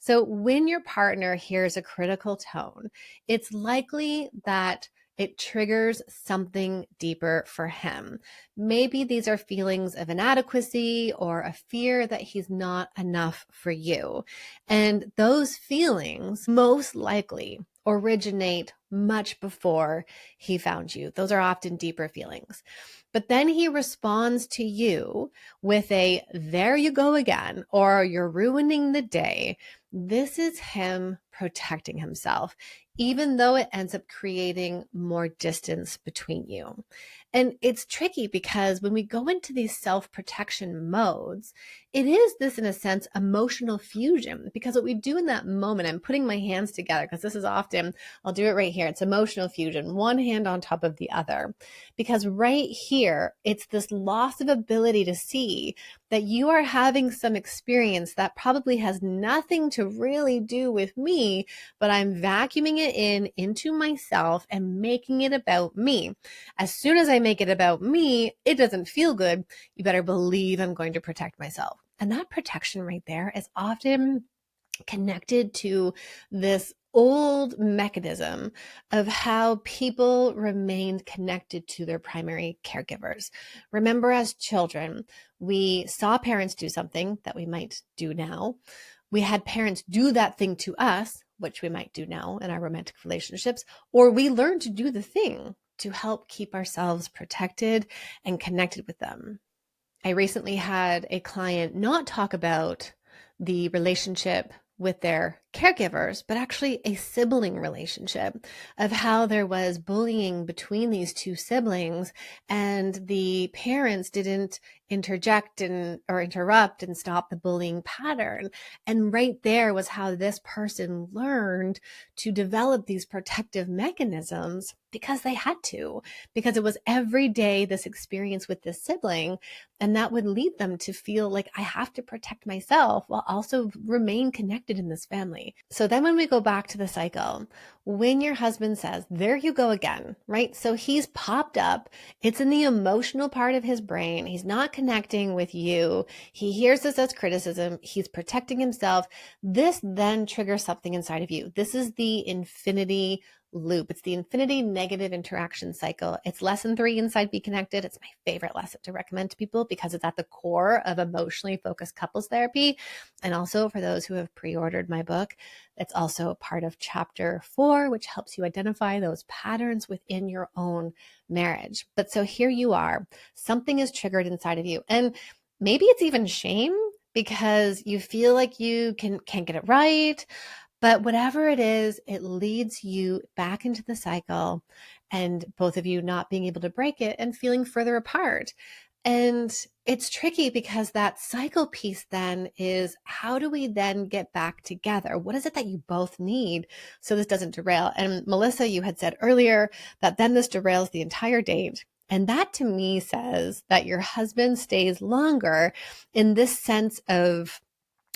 So when your partner hears a critical tone, it's likely that it triggers something deeper for him. Maybe these are feelings of inadequacy or a fear that he's not enough for you. And those feelings most likely originate much before he found you. Those are often deeper feelings. But then he responds to you with a, there you go again, or you're ruining the day. This is him protecting himself, even though it ends up creating more distance between you. And it's tricky because when we go into these self-protection modes, it is this, in a sense, emotional fusion. Because what we do in that moment, I'm putting my hands together because this is often, I'll do it right here. It's emotional fusion, one hand on top of the other. Because right here, it's this loss of ability to see that you are having some experience that probably has nothing to really do with me, but I'm vacuuming it into myself and making it about me. As soon as I make it about me, it doesn't feel good. You better believe I'm going to protect myself. And that protection right there is often connected to this old mechanism of how people remained connected to their primary caregivers. Remember, as children, we saw parents do something that we might do now. We had parents do that thing to us, which we might do now in our romantic relationships, or we learned to do the thing to help keep ourselves protected and connected with them. I recently had a client not talk about the relationship with their caregivers, but actually a sibling relationship, of how there was bullying between these two siblings and the parents didn't interject or interrupt and stop the bullying pattern. And right there was how this person learned to develop these protective mechanisms, because they had to, because it was every day this experience with this sibling. And that would lead them to feel like, I have to protect myself while also remain connected in this family. So then when we go back to the cycle, when your husband says, there you go again, right? So he's popped up. It's in the emotional part of his brain. He's not connecting with you. He hears this as criticism. He's protecting himself. This then triggers something inside of you. This is the infinity loop. It's the infinity negative interaction cycle. It's lesson 3 inside Be Connected. It's my favorite lesson to recommend to people because it's at the core of emotionally focused couples therapy. And also for those who have pre-ordered my book, it's also a part of chapter 4, which helps you identify those patterns within your own marriage. But so here you are, something is triggered inside of you. And maybe it's even shame because you feel like you can't get it right. But whatever it is, it leads you back into the cycle, and both of you not being able to break it and feeling further apart. And it's tricky because that cycle piece then is, how do we then get back together? What is it that you both need so this doesn't derail? And Melissa, you had said earlier that then this derails the entire date. And that to me says that your husband stays longer in this sense of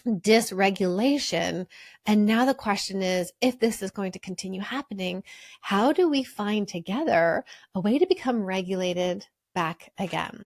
dysregulation. And now the question is, if this is going to continue happening, how do we find together a way to become regulated back again?